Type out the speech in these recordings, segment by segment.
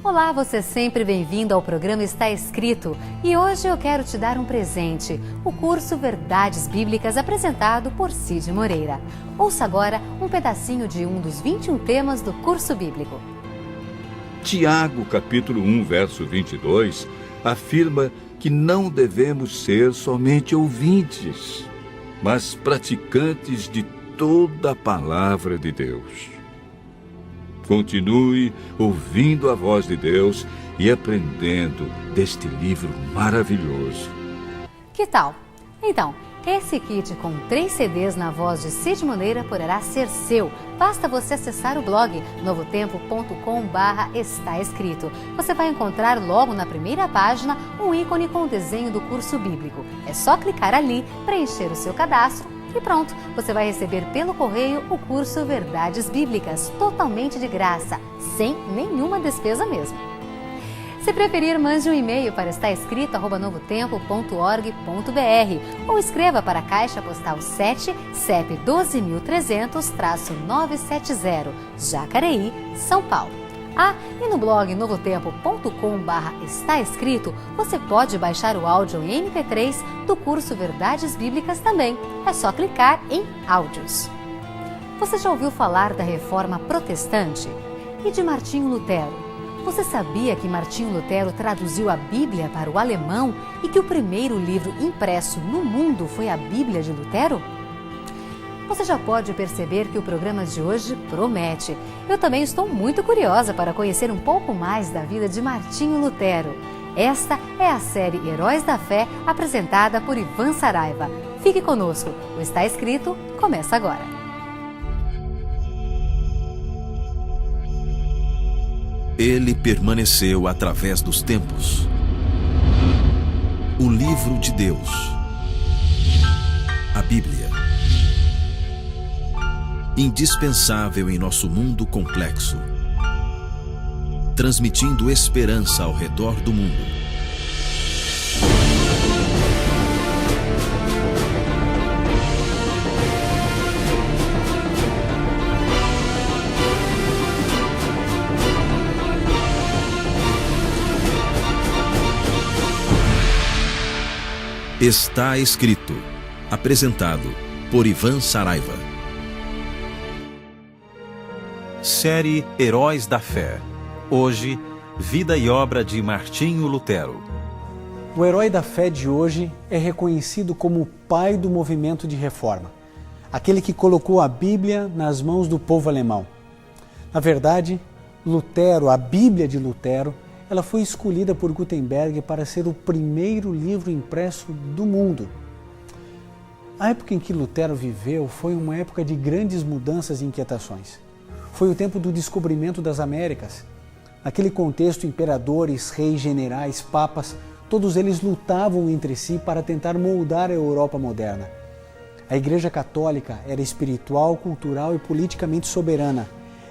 Olá, você é sempre bem-vindo ao programa Está Escrito e hoje eu quero te dar um presente, o curso Verdades Bíblicas apresentado por Cid Moreira. Ouça agora um pedacinho de um dos 21 temas do curso bíblico. Tiago, capítulo 1, verso 22, afirma que não devemos ser somente ouvintes, mas praticantes de toda a palavra de Deus. Continue ouvindo a voz de Deus e aprendendo deste livro maravilhoso. Que tal? Então, esse kit com 3 CDs na voz de Cid Moreira poderá ser seu. Basta você acessar o blog novotempo.com/está escrito. Você vai encontrar logo na primeira página um ícone com o desenho do curso bíblico. É só clicar ali, preencher o seu cadastro e pronto, você vai receber pelo correio o curso Verdades Bíblicas, totalmente de graça, sem nenhuma despesa mesmo. Se preferir, mande um e-mail para estaescrito@novotempo.org.br ou escreva para a Caixa Postal 7, CEP 12.300-970, Jacareí, São Paulo. E no blog novotempo.com/está escrito, você pode baixar o áudio em MP3 do curso Verdades Bíblicas também. É só clicar em áudios. Você já ouviu falar da Reforma Protestante? E de Martinho Lutero? Você sabia que Martinho Lutero traduziu a Bíblia para o alemão e que o primeiro livro impresso no mundo foi a Bíblia de Lutero? Você já pode perceber que o programa de hoje promete. Eu também estou muito curiosa para conhecer um pouco mais da vida de Martinho Lutero. Esta é a série Heróis da Fé, apresentada por Ivan Saraiva. Fique conosco, o Está Escrito começa agora. Ele permaneceu através dos tempos. O livro de Deus. A Bíblia. Indispensável em nosso mundo complexo, transmitindo esperança ao redor do mundo. Está Escrito, apresentado por Ivan Saraiva. Série Heróis da Fé. Hoje, vida e obra de Martinho Lutero. O herói da fé de hoje é reconhecido como o pai do movimento de reforma, aquele que colocou a Bíblia nas mãos do povo alemão. Na verdade, Lutero, a Bíblia de Lutero, ela foi escolhida por Gutenberg para ser o primeiro livro impresso do mundo. A época em que Lutero viveu foi uma época de grandes mudanças e inquietações. Foi o tempo do descobrimento das Américas. Naquele contexto, imperadores, reis, generais, papas, todos eles lutavam entre si para tentar moldar a Europa moderna. A Igreja Católica era espiritual, cultural e politicamente soberana.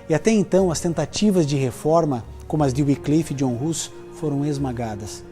E até então, as tentativas de reforma, como as de Wycliffe e John Hus, foram esmagadas.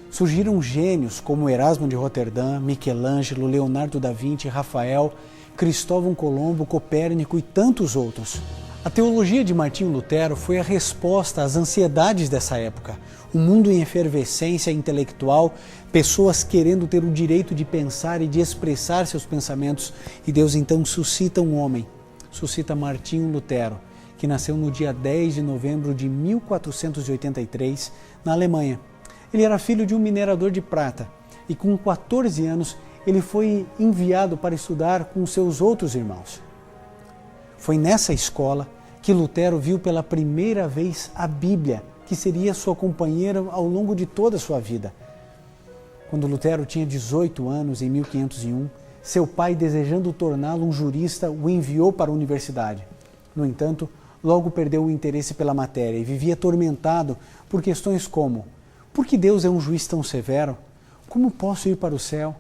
Surgiram gênios como Erasmo de Roterdã, Michelangelo, Leonardo da Vinci, Rafael, Cristóvão Colombo, Copérnico e tantos outros. A teologia de Martinho Lutero foi a resposta às ansiedades dessa época. Um mundo em efervescência intelectual, pessoas querendo ter o direito de pensar e de expressar seus pensamentos. E Deus então suscita um homem, suscita Martinho Lutero, que nasceu no dia 10 de novembro de 1483, na Alemanha. Ele era filho de um minerador de prata e com 14 anos ele foi enviado para estudar com seus outros irmãos. Foi nessa escola que Lutero viu pela primeira vez a Bíblia, que seria sua companheira ao longo de toda a sua vida. Quando Lutero tinha 18 anos, em 1501, seu pai, desejando torná-lo um jurista, o enviou para a universidade. No entanto, logo perdeu o interesse pela matéria e vivia atormentado por questões como: por que Deus é um juiz tão severo? Como posso ir para o céu?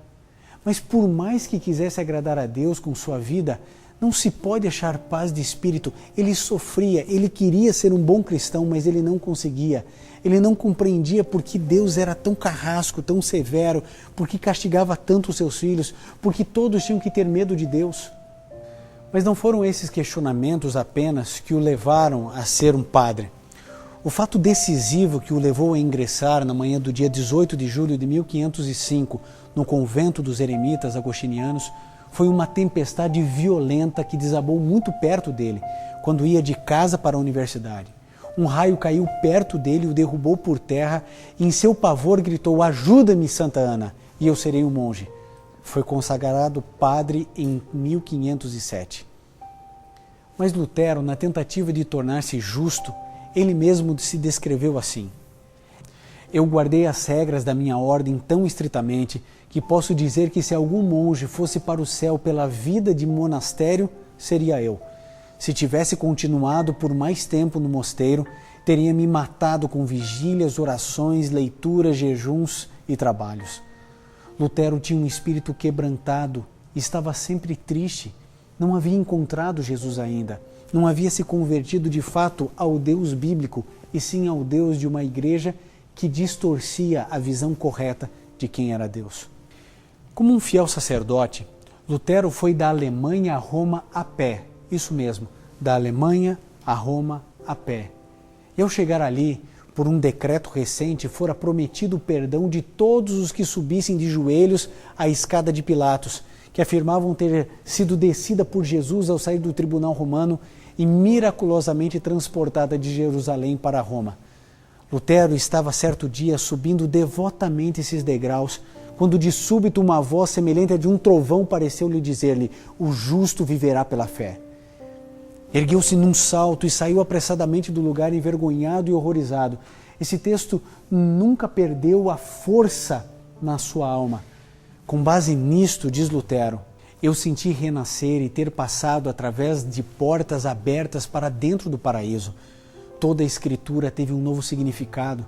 Mas por mais que quisesse agradar a Deus com sua vida, não se pode achar paz de espírito. Ele sofria, ele queria ser um bom cristão, mas ele não conseguia. Ele não compreendia por que Deus era tão carrasco, tão severo, por que castigava tanto os seus filhos, por que todos tinham que ter medo de Deus. Mas não foram esses questionamentos apenas que o levaram a ser um padre. O fato decisivo que o levou a ingressar na manhã do dia 18 de julho de 1505 no convento dos eremitas agostinianos foi uma tempestade violenta que desabou muito perto dele, quando ia de casa para a universidade. Um raio caiu perto dele, o derrubou por terra e em seu pavor gritou: "Ajuda-me, Santa Ana, e eu serei um monge." Foi consagrado padre em 1507. Mas Lutero, na tentativa de tornar-se justo, ele mesmo se descreveu assim: "Eu guardei as regras da minha ordem tão estritamente que posso dizer que se algum monge fosse para o céu pela vida de monastério, seria eu. Se tivesse continuado por mais tempo no mosteiro, teria me matado com vigílias, orações, leituras, jejuns e trabalhos." Lutero tinha um espírito quebrantado, estava sempre triste, não havia encontrado Jesus ainda, não havia se convertido de fato ao Deus bíblico, e sim ao Deus de uma igreja que distorcia a visão correta de quem era Deus. Como um fiel sacerdote, Lutero foi da Alemanha a Roma a pé, isso mesmo, da Alemanha a Roma a pé. E ao chegar ali, por um decreto recente, fora prometido o perdão de todos os que subissem de joelhos à escada de Pilatos, que afirmavam ter sido descida por Jesus ao sair do tribunal romano e miraculosamente transportada de Jerusalém para Roma. Lutero estava certo dia subindo devotamente esses degraus, quando de súbito uma voz semelhante a de um trovão pareceu-lhe dizer-lhe: "O justo viverá pela fé." Ergueu-se num salto e saiu apressadamente do lugar, envergonhado e horrorizado. Esse texto nunca perdeu a força na sua alma. Com base nisto, diz Lutero, eu senti renascer e ter passado através de portas abertas para dentro do paraíso. Toda a Escritura teve um novo significado.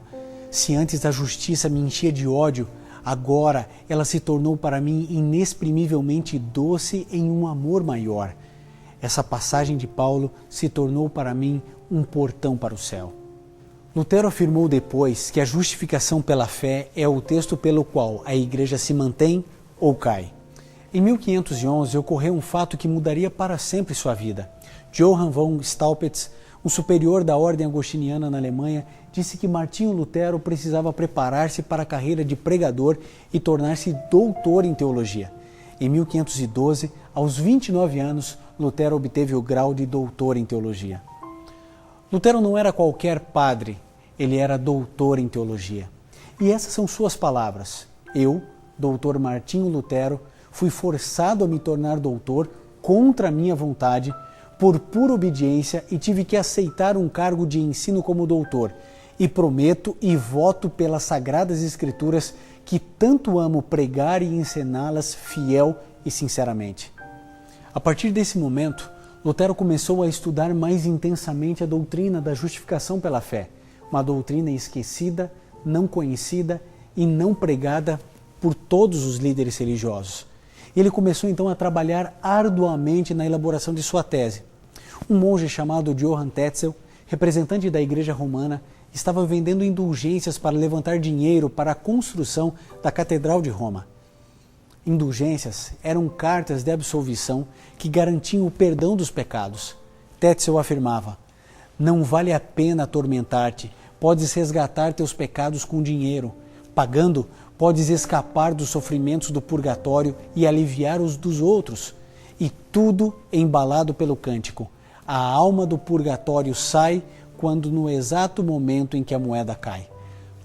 Se antes a justiça me enchia de ódio, agora ela se tornou para mim inexprimivelmente doce em um amor maior. Essa passagem de Paulo se tornou para mim um portão para o céu. Lutero afirmou depois que a justificação pela fé é o texto pelo qual a igreja se mantém ou cai. Em 1511 ocorreu um fato que mudaria para sempre sua vida. Johann von Staupitz, um superior da ordem agostiniana na Alemanha, disse que Martinho Lutero precisava preparar-se para a carreira de pregador e tornar-se doutor em teologia. Em 1512, aos 29 anos, Lutero obteve o grau de doutor em teologia. Lutero não era qualquer padre, ele era doutor em teologia. E essas são suas palavras: "Eu, doutor Martinho Lutero, fui forçado a me tornar doutor contra a minha vontade, por pura obediência, e tive que aceitar um cargo de ensino como doutor. E prometo e voto pelas Sagradas Escrituras que tanto amo pregar e ensiná-las fiel e sinceramente." A partir desse momento, Lutero começou a estudar mais intensamente a doutrina da justificação pela fé, uma doutrina esquecida, não conhecida e não pregada por todos os líderes religiosos. Ele começou então a trabalhar arduamente na elaboração de sua tese. Um monge chamado Johann Tetzel, representante da Igreja Romana, estava vendendo indulgências para levantar dinheiro para a construção da Catedral de Roma. Indulgências eram cartas de absolvição que garantiam o perdão dos pecados. Tetzel afirmava: "Não vale a pena atormentar-te, podes resgatar teus pecados com dinheiro. Pagando, podes escapar dos sofrimentos do purgatório e aliviar os dos outros." E tudo embalado pelo cântico: "A alma do purgatório sai quando no exato momento em que a moeda cai."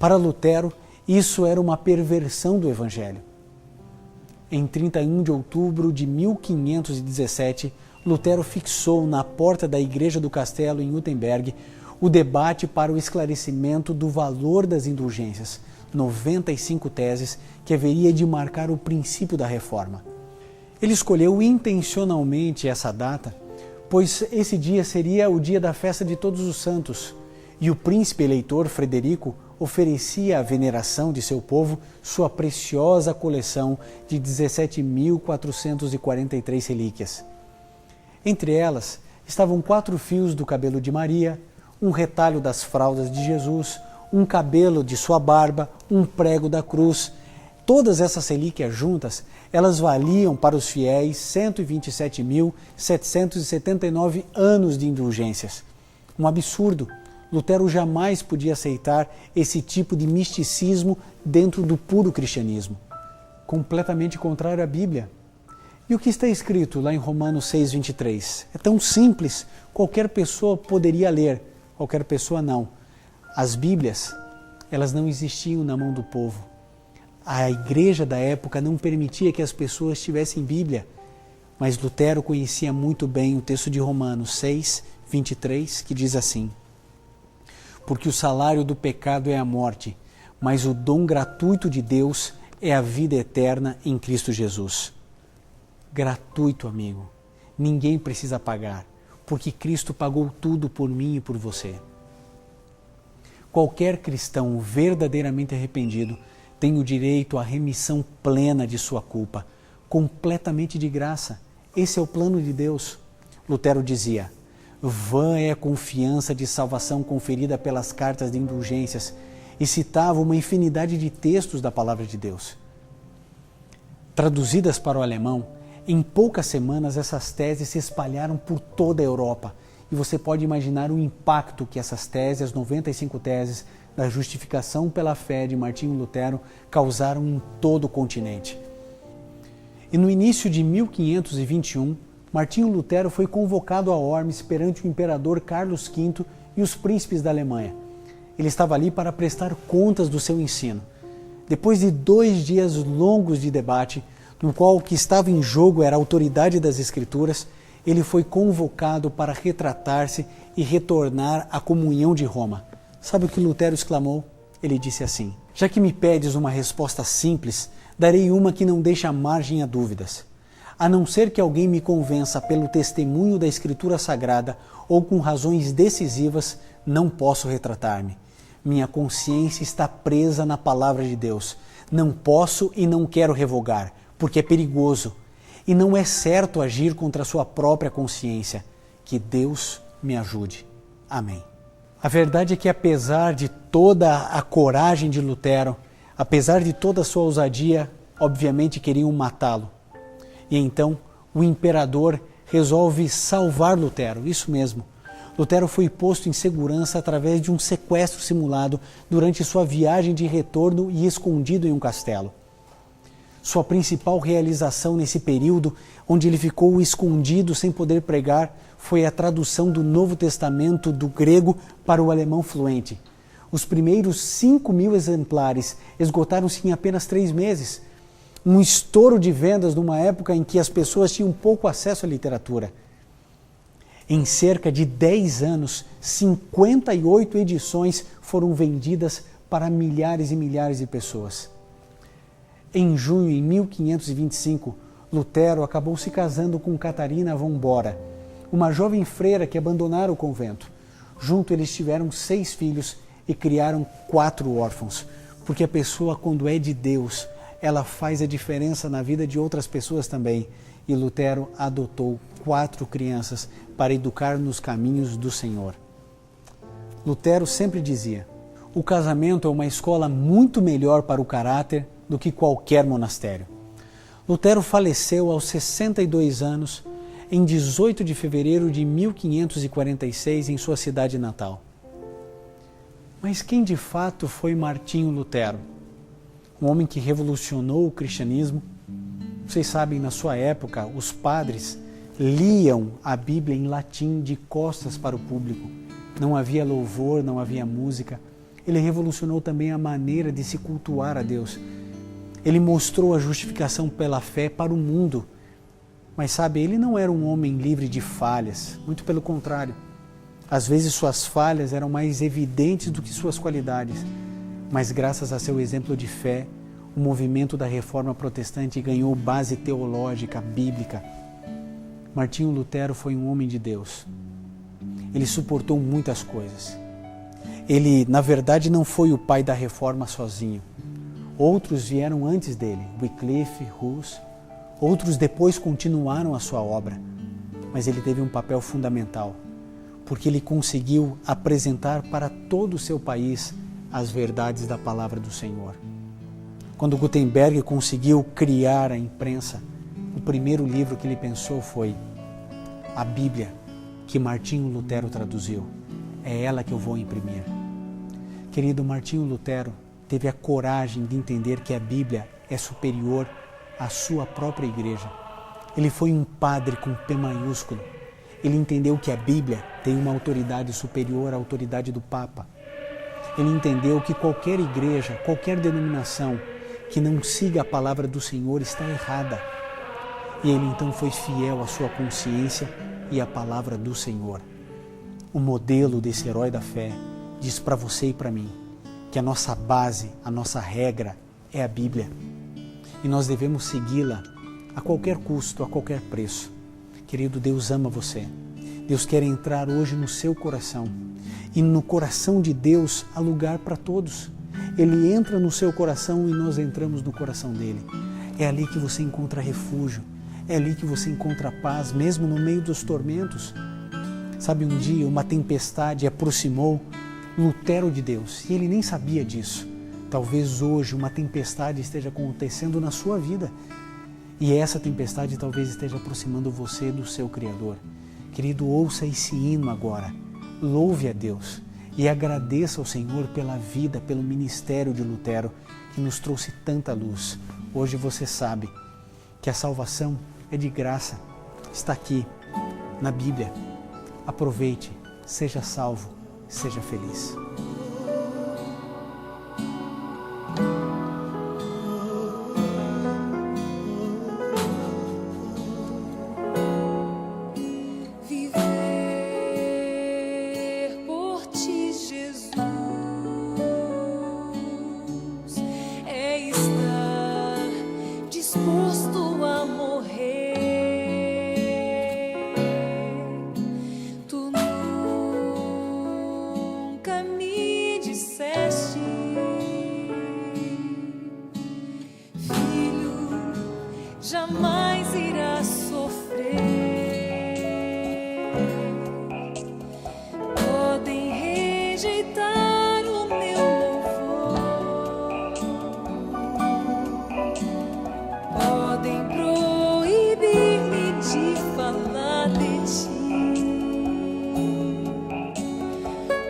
Para Lutero, isso era uma perversão do Evangelho. Em 31 de outubro de 1517, Lutero fixou na porta da Igreja do Castelo em Wittenberg o debate para o esclarecimento do valor das indulgências, 95 teses que haveria de marcar o princípio da reforma. Ele escolheu intencionalmente essa data, pois esse dia seria o dia da festa de Todos os Santos, e o príncipe eleitor Frederico oferecia à veneração de seu povo sua preciosa coleção de 17.443 relíquias. Entre elas estavam 4 fios do cabelo de Maria, um retalho das fraldas de Jesus, um cabelo de sua barba, um prego da cruz. Todas essas relíquias juntas, elas valiam para os fiéis 127.779 anos de indulgências. Um absurdo. Lutero jamais podia aceitar esse tipo de misticismo dentro do puro cristianismo, completamente contrário à Bíblia. E o que está escrito lá em Romanos 6:23? É tão simples, qualquer pessoa poderia ler, qualquer pessoa não. As Bíblias, elas não existiam na mão do povo. A igreja da época não permitia que as pessoas tivessem Bíblia, mas Lutero conhecia muito bem o texto de Romanos 6:23, que diz assim: porque o salário do pecado é a morte, mas o dom gratuito de Deus é a vida eterna em Cristo Jesus. Gratuito, amigo. Ninguém precisa pagar, porque Cristo pagou tudo por mim e por você. Qualquer cristão verdadeiramente arrependido tem o direito à remissão plena de sua culpa, completamente de graça. Esse é o plano de Deus. Lutero dizia: vã é a confiança de salvação conferida pelas cartas de indulgências, e citava uma infinidade de textos da palavra de Deus. Traduzidas para o alemão, em poucas semanas essas teses se espalharam por toda a Europa, e você pode imaginar o impacto que essas teses, as 95 teses da justificação pela fé de Martinho Lutero, causaram em todo o continente. E no início de 1521, Martinho Lutero foi convocado a Worms perante o imperador Carlos V e os príncipes da Alemanha. Ele estava ali para prestar contas do seu ensino. Depois de 2 dias longos de debate, no qual o que estava em jogo era a autoridade das Escrituras, ele foi convocado para retratar-se e retornar à comunhão de Roma. Sabe o que Lutero exclamou? Ele disse assim: já que me pedes uma resposta simples, darei uma que não deixa margem a dúvidas. A não ser que alguém me convença pelo testemunho da Escritura Sagrada ou com razões decisivas, não posso retratar-me. Minha consciência está presa na palavra de Deus. Não posso e não quero revogar, porque é perigoso. E não é certo agir contra a sua própria consciência. Que Deus me ajude. Amém. A verdade é que, apesar de toda a coragem de Lutero, apesar de toda a sua ousadia, obviamente queriam matá-lo. E então o imperador resolve salvar Lutero, isso mesmo. Lutero foi posto em segurança através de um sequestro simulado durante sua viagem de retorno e escondido em um castelo. Sua principal realização nesse período, onde ele ficou escondido sem poder pregar, foi a tradução do Novo Testamento do grego para o alemão fluente. Os primeiros 5.000 exemplares esgotaram-se em apenas 3 meses. Um estouro de vendas numa época em que as pessoas tinham pouco acesso à literatura. Em cerca de 10 anos, 58 edições foram vendidas para milhares e milhares de pessoas. Em junho de 1525, Lutero acabou se casando com Catarina von Bora, uma jovem freira que abandonara o convento. Junto eles tiveram 6 filhos e criaram 4 órfãos, porque a pessoa, quando é de Deus, ela faz a diferença na vida de outras pessoas também. E Lutero adotou 4 crianças para educar nos caminhos do Senhor. Lutero sempre dizia: o casamento é uma escola muito melhor para o caráter do que qualquer monastério. Lutero faleceu aos 62 anos, em 18 de fevereiro de 1546, em sua cidade natal. Mas quem de fato foi Martinho Lutero? Um homem que revolucionou o cristianismo. Vocês sabem, na sua época, os padres liam a Bíblia em latim de costas para o público. Não havia louvor, não havia música. Ele revolucionou também a maneira de se cultuar a Deus. Ele mostrou a justificação pela fé para o mundo. Mas sabe, ele não era um homem livre de falhas, muito pelo contrário. Às vezes suas falhas eram mais evidentes do que suas qualidades. Mas graças a seu exemplo de fé, o movimento da Reforma Protestante ganhou base teológica, bíblica. Martinho Lutero foi um homem de Deus. Ele suportou muitas coisas. Ele, na verdade, não foi o pai da Reforma sozinho. Outros vieram antes dele, Wycliffe, Hus. Outros depois continuaram a sua obra. Mas ele teve um papel fundamental, porque ele conseguiu apresentar para todo o seu país as verdades da palavra do Senhor. Quando Gutenberg conseguiu criar a imprensa, o primeiro livro que ele pensou foi a Bíblia, que Martinho Lutero traduziu. é ela que eu vou imprimir. Querido, Martinho Lutero teve a coragem de entender que a Bíblia é superior à sua própria igreja. Ele foi um padre com P maiúsculo. Ele entendeu que a Bíblia tem uma autoridade superior à autoridade do Papa. Ele entendeu que qualquer igreja, qualquer denominação que não siga a palavra do Senhor está errada. E ele então foi fiel à sua consciência e à palavra do Senhor. O modelo desse herói da fé diz para você e para mim que a nossa base, a nossa regra é a Bíblia. E nós devemos segui-la a qualquer custo, a qualquer preço. Querido, Deus ama você. Deus quer entrar hoje no seu coração. E no coração de Deus há lugar para todos. Ele entra no seu coração e nós entramos no coração dele. É ali que você encontra refúgio. É ali que você encontra paz, mesmo no meio dos tormentos. Sabe, um dia uma tempestade aproximou Lutero de Deus e ele nem sabia disso. Talvez hoje uma tempestade esteja acontecendo na sua vida e essa tempestade talvez esteja aproximando você do seu Criador. Querido, ouça esse hino agora, louve a Deus e agradeça ao Senhor pela vida, pelo ministério de Lutero que nos trouxe tanta luz. Hoje você sabe que a salvação é de graça, está aqui na Bíblia. Aproveite, seja salvo, seja feliz. Viver por ti, Jesus, é estar disposto a morrer. Tu nunca me disseste, filho, jamais irás sofrer. Podem rejeitar o meu louvor, podem proibir-me de falar de ti,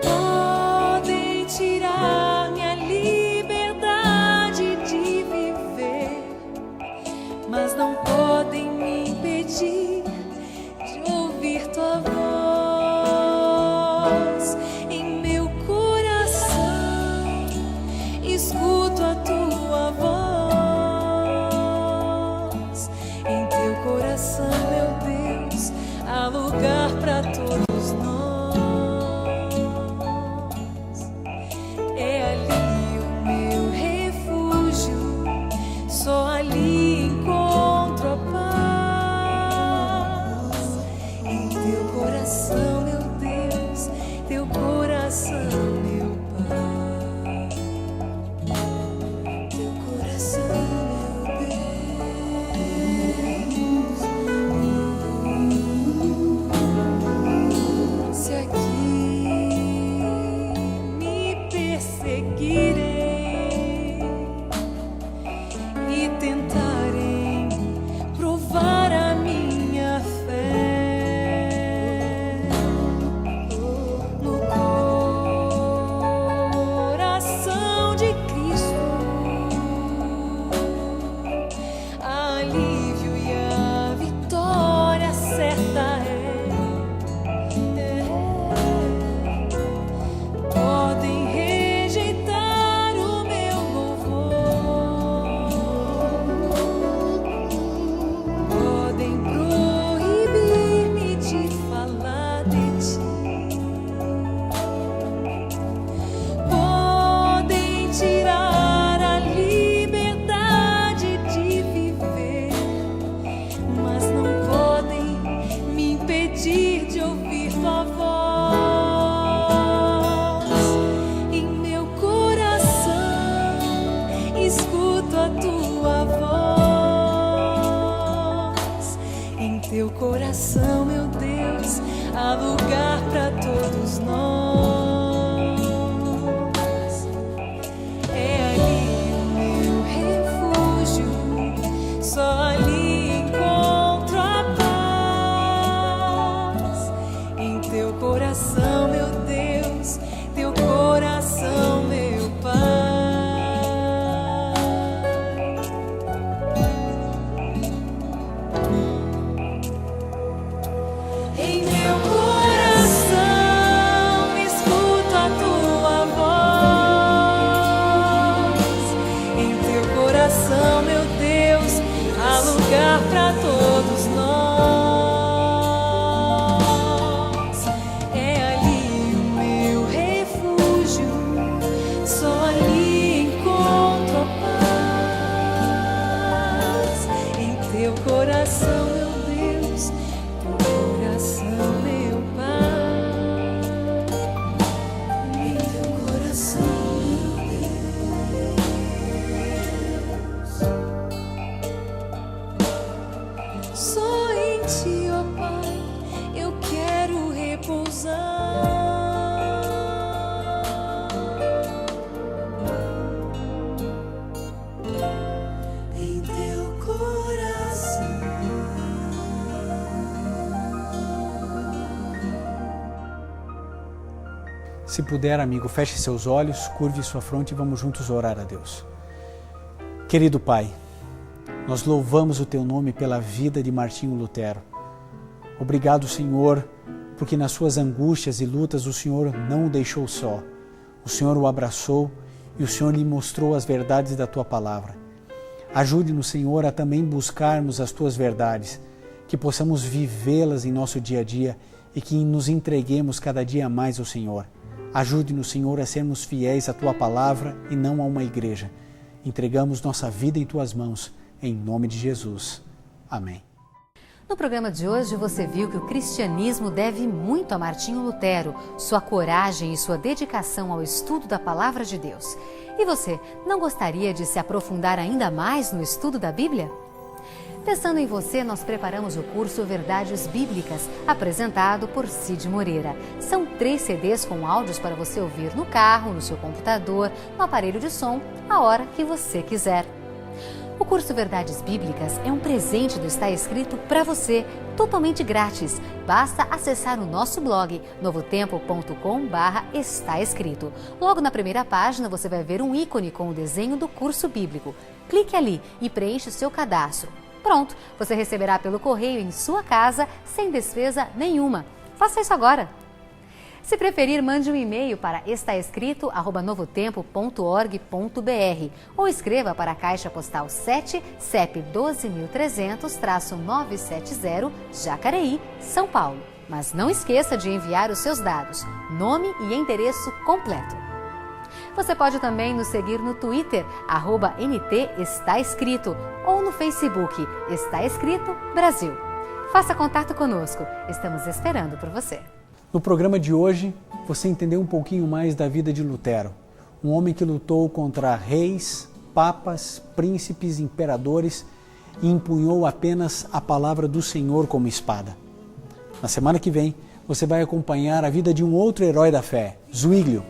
podem tirar minha liberdade de viver, mas não podem me impedir de ouvir tua voz em meu coração. Escuto a tua voz em teu coração, meu Deus, há lugar para todos nós. É ali o meu refúgio, só ali encontro a paz. Em teu coração, meu Deus, teu coração, meu Pai. Teu coração, meu Deus. Se aqui me perseguirem e tentarem provar a minha fé, no coração de Cristo há alívio e a vitória certa é. Podem rejeitar coração, meu Deus, teu coração, meu Pai. Em teu coração, meu Deus, só em ti, ó Pai, eu quero repousar. Em teu coração. Se puder, amigo, feche seus olhos, curve sua fronte e vamos juntos orar a Deus. Querido Pai, nós louvamos o Teu nome pela vida de Martinho Lutero. Obrigado, Senhor, porque nas suas angústias e lutas o Senhor não o deixou só. O Senhor o abraçou e o Senhor lhe mostrou as verdades da Tua palavra. Ajude-nos, Senhor, a também buscarmos as Tuas verdades, que possamos vivê-las em nosso dia a dia e que nos entreguemos cada dia mais ao Senhor. Ajude-nos, Senhor, a sermos fiéis à Tua palavra e não a uma igreja. Entregamos nossa vida em Tuas mãos, em nome de Jesus. Amém. No programa de hoje você viu que o cristianismo deve muito a Martinho Lutero, sua coragem e sua dedicação ao estudo da Palavra de Deus. E você, não gostaria de se aprofundar ainda mais no estudo da Bíblia? Pensando em você, nós preparamos o curso Verdades Bíblicas, apresentado por Cid Moreira. São 3 CDs com áudios para você ouvir no carro, no seu computador, no aparelho de som, a hora que você quiser. O curso Verdades Bíblicas é um presente do Está Escrito para você, totalmente grátis. Basta acessar o nosso blog, novotempo.com/Está Escrito. Logo na primeira página você vai ver um ícone com o desenho do curso bíblico. Clique ali e preencha o seu cadastro. Pronto, você receberá pelo correio em sua casa, sem despesa nenhuma. Faça isso agora! Se preferir, mande um e-mail para estaescrito@novotempo.org.br ou escreva para a Caixa Postal 7, CEP 12.300-970, Jacareí, São Paulo. Mas não esqueça de enviar os seus dados, nome e endereço completo. Você pode também nos seguir no Twitter, @NT Está Escrito, ou no Facebook, Está Escrito Brasil. Faça contato conosco, estamos esperando por você. No programa de hoje, você entendeu um pouquinho mais da vida de Lutero, um homem que lutou contra reis, papas, príncipes, imperadores e empunhou apenas a palavra do Senhor como espada. Na semana que vem, você vai acompanhar a vida de um outro herói da fé, Zwinglio,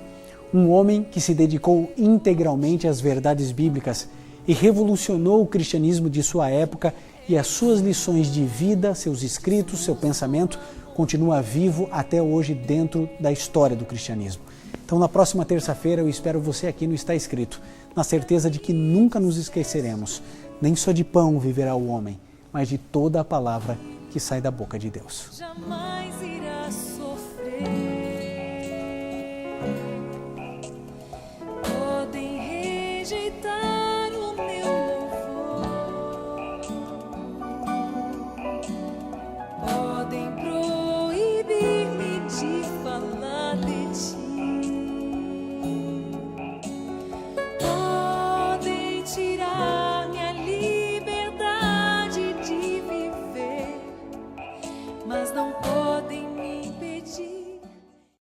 um homem que se dedicou integralmente às verdades bíblicas e revolucionou o cristianismo de sua época, e as suas lições de vida, seus escritos, seu pensamento continua vivo até hoje dentro da história do cristianismo. Então, na próxima terça-feira, eu espero você aqui no Está Escrito, na certeza de que nunca nos esqueceremos, nem só de pão viverá o homem, mas de toda a palavra que sai da boca de Deus. Jamais irá sofrer. Podem rejeitar.